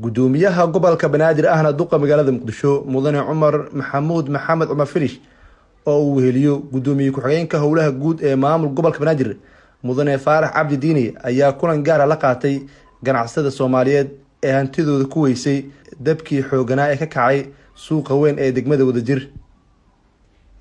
gudoomiyaha gobolka Banaadir ahna duqa magaalada Muqdisho mudane Cumar Maxamed Cumar Firish oo uu weheliyo gudoomiye ku-xigeenka howlaha guud ee maamul gobolka Banaadir mudane Faarax Cabdi Diini ayaa kulan gaar ah la qaatay ganacsiyada Soomaaliyeed ee hantidooda ku weysay dabkii xooganaa ee ka kacay suuqa weyn ee degmada Wadajir.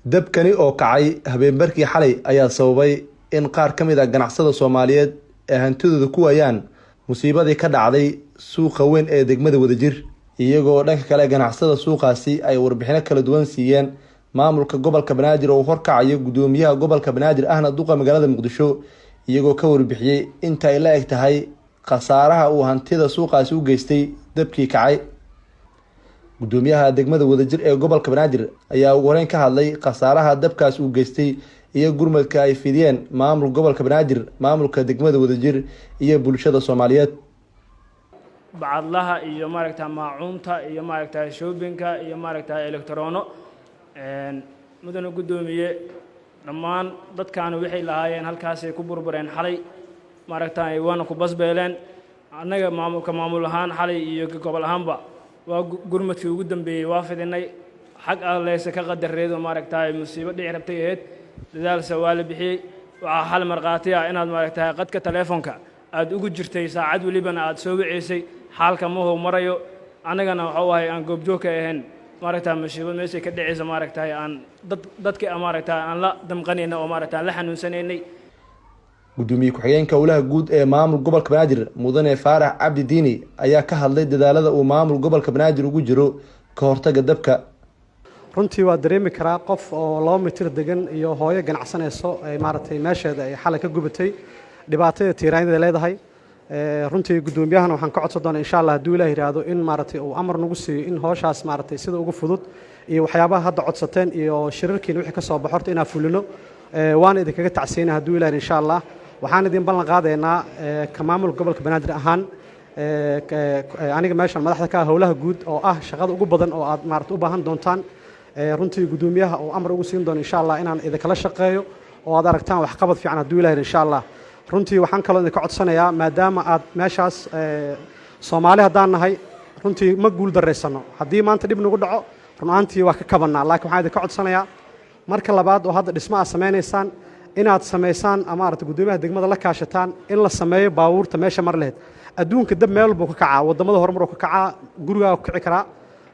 dabkani oo kacay habeenbarkii xalay ayaa sababay in qaar ka mid ah ganacsiyada Soomaaliyeed ee hantidooda ku waayaan musiibadii ka dhacday suuqa weyn ee degmada Wadajir, iyagoo dhanka kale ganacsiyada suuqaasi ay warbixino kala duwan siiyeen maamulka gobolka Banaadir oo horkacayo gudoomiyaha gobolka Banaadir ahna duqa magaalada Muqdisho, iyagoo ka warbixiyay inta ay la eg tahay khasaaraha uu hantida suuqaasi u geystay dabkii kacay. gudoomiyaha degmada Wadajir ee gobolka Banaadir ayaa ugu horeyn ka hadlay khasaaraha dabkaas uu geystay iyo gurmadka ay fidiyeen maamul gobolka Banaadir, maamulka degmada Wadajir iyo bulshada Soomaaliyeed. bacadlaha iyo maacuunta iyo shoppingka iyo elektaroono mudane gudoomiye dhammaan dadkan waxay lahaayeen halkaas ay ku burbureen xalay waana ku basbeeleen annaga maamul ahaan xalay iyo gobol ahaanba waa gurmadkii ugu dambeeyay waa fidinay xaq alleyse ka qadareedo musiibo dhici rabtay ahayd dadaalse waa la bixiyey. waxaa xal marqaati ah inaad qadka teleefonka aad ugu jirtay saacad walibana aad soo waceysay xaalka mahuu marayo annagana waxa wahay aan goobjoog ka ahayn musiibo meeshay ka dhacaysa aan dadkii aan la damqanayna oo aan la xanuunsanaynay. gudoomiye ku-xigeenka howlaha guud ee maamul gobolka Banaadir mudane Faarax Cabdi Diini ayaa ka hadlay dadaalada uu maamul gobolka Banaadir ugu jiro ka hortagga dabka. runtii waa dareemi karaa qof oo 2 mitir degan iyo hooyo ganacsanayso ay meesheeda ay xalay ka gubatay dhibaatada tiiraanada leedahay. runtii gudoomiyahana waxaan ka codsan doonaa insha Allah haddii Ilaahay yiraahdo in uu amar nagu siiyo in hawshaas sida ugu fudud iyo waxyaabaha hadda codsateen iyo shirarkiina wixii ka soo baxorta inaan fulino waan idinkaga tacsiinaa haddii Ilaahay insha Allah. waxaan idin ballan qaadaynaa ka maamul gobolka Banaadir ahaan aniga meeshan madaxda ka howlaha guud oo ah shaqada ugu badan oo aad u baahan doontaan runtii gudoomiyaha oo amar ugu siin doono insha Allah inaan idinkala shaqeeyo oo aad aragtaan wax qabad fiican haddii Ilaahay insha Allah. runtii waxaan kaloo idinka codsanayaa maadaama aad meeshaas Soomaali haddaan nahay runtii ma guul dareysano haddii maanta dhib nagu dhaco runaantii waa ka kabanaa, laakiin waxaan idinka codsanayaa marka labaad oo hadda dhismo aad sameynaysaan inaad sameysaan ama gudoomiyaha degmada la kaashataan in la sameeyo baabuurta meesha mar lahayd. adduunka dab meel walba ka kacaa, wadamada horumar ka kacaa, guriga ka kici karaa.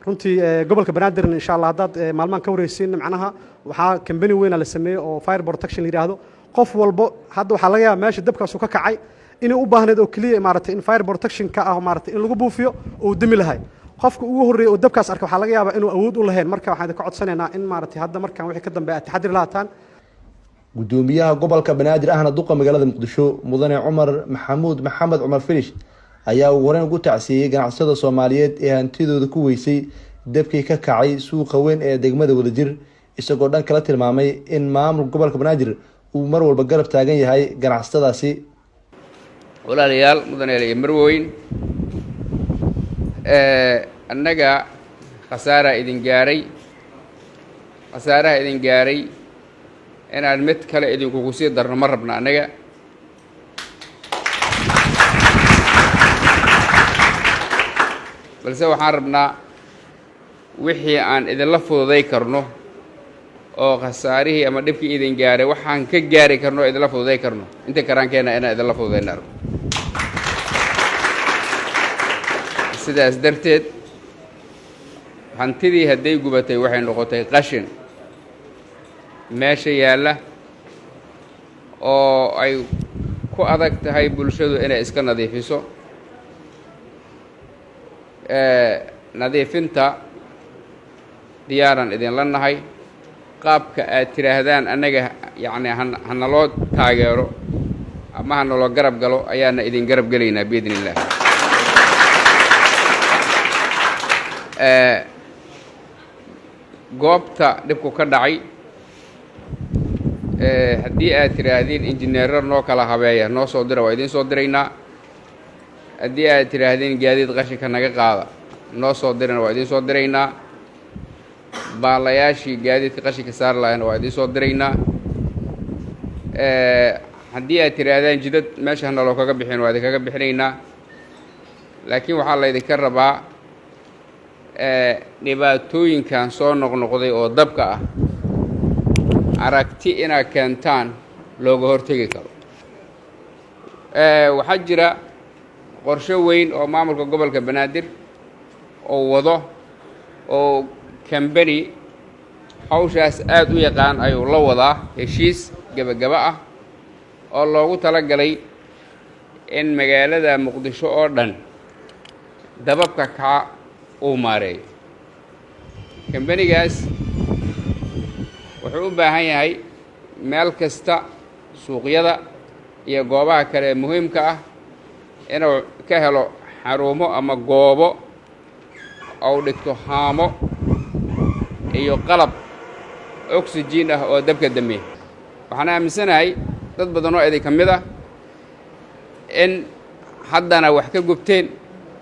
runtii gobolka Banaadir insha Allah haddaad maalmaan ka wareysiin waxaa company weyn la sameeyo oo fire protection la yiraahdo. qof walba hadda waxaa laga yaabaa meesha dabkaas ka kacay inay u baahneed oo kaliya in fire protection ka ah in lagu buufiyo oo dami lahay. qofka ugu horeeyay oo dabkaas arka waxaa laga yaabaa inuu awood u lahayn. marka waxaan ka codsanaynaa in hadda markaan wixii ka dambeeya taxadir lahaataan. gudoomiyaha gobolka Banaadir ahna duqa magaalada Muqdisho mudane Cumar Maxamed Cumar Firish ayaa ugu horeyn ugu tacsiiyay ganacsiyada Soomaaliyeed ee hantidooda ku weysay dabkii ka kacay suuqa weyn ee degmada Wadajir, isagoo dhan kala tilmaamay in maamul gobolka Banaadir uu mar walba garab taagan yahay ganacsiyadaasi. walaalayaal mudane marweyn annaga khasaaraha idin gaaray inaan mid kale idinkugu sii darno ma rabna annaga. balse waxaan rabnaa wixii aan idinla fududay karno oo khasaarihii ama dhibkii idin gaaray waxaan ka gaari karno oo idinla fududay karno inta karaankeena inaan idinla fududayna arko. sidaas darteed hantidii hadday gubatay waxay noqotay qashin meesha yaalla oo ay ku adag tahay bulshadu inay iska nadiifiso. nadiifinta diyaaran idinla nahay. qaabka aad tiraahdaan annaga hanaloo taageero ama hanaloo garab galo ayaana idin garab gelaynaa biidni illaah. goobta dhibku ka dhacay haddii aad tiraahdeen injineero noo kala habeeya noo soo dira waa idiin soo diraynaa. haddii aad tiraahdeen gaadiid qashinka naga qaada noo soo dirana waa idiin soo diraynaa. baalayaashii gaadiidka qashinka saar lahayn waa idiin soo diraynaa. haddii aad tiraahdeen jidad meesha naloo kaga bixin waa idinkaga bixinaynaa. laakiin waxaa laydinka rabaa dhibaatooyinkan soo noqnoqday oo dabka ah aragti inaad keentaan looga hortegi karo. waxaa jira qorshe weyn oo maamulka gobolka banaadir oo wado oo kambani hawshaas aad u yaqaan ayuu la wadaa heshiis gabagaba ah oo loogu talagalay in magaalada muqdisho oo dhan dababka kaca uu maareeyo. kambanigaas wuxuu u baahan yahay meel kasta suuqyada iyo goobaha kale ee muhiimka ah inuu ka helo xarumo ama goobo ou dhigto haamo iyo qalab oxygen ah oo dabka damiya. waxaan aaminsanahay dad badan oo idin ka mid ah in haddana wax ka gubteen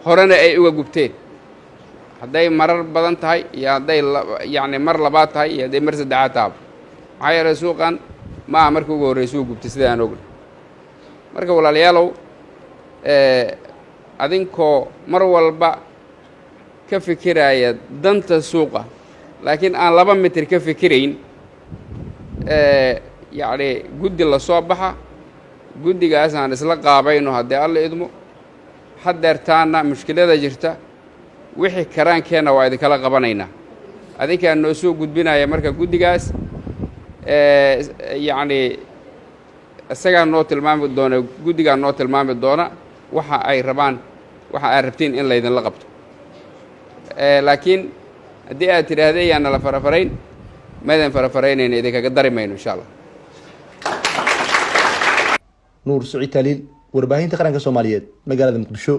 horena ay uga gubteen, hadday marar badan tahay iyo hadday yacni mar labaad tahay iyo hadday mar saddexaad tahaba. maxaa yeelay suuqan ma aha markii ugu horreysay uu gubtay sida aan ogna. marka walaalayaalow adinkoo mar walba ka fikiraya danta suuqa laakiin aan 2 mitir ka fikirayn yacni guddi la soo baxa guddigaas aan isla qaabayno haddii alla idmo haddeertaana mushkilada jirta wixii karaankeenna waa idinkala qabanaynaa. adinkaan noo soo gudbinaya marka guddigaas yacni isagaa noo tilmaami doona guddigaa noo tilmaami doona waxa ay rabaan waxa aad rabtiin in laydinla qabto. laakiin haddii aad tidhaahda yaana la farafarayn maydin farafaraynayna idinkaga dari mayno insha allah. nuur siciid taaliil warbaahinta qaranka Soomaaliyeed magaalada Muqdisho.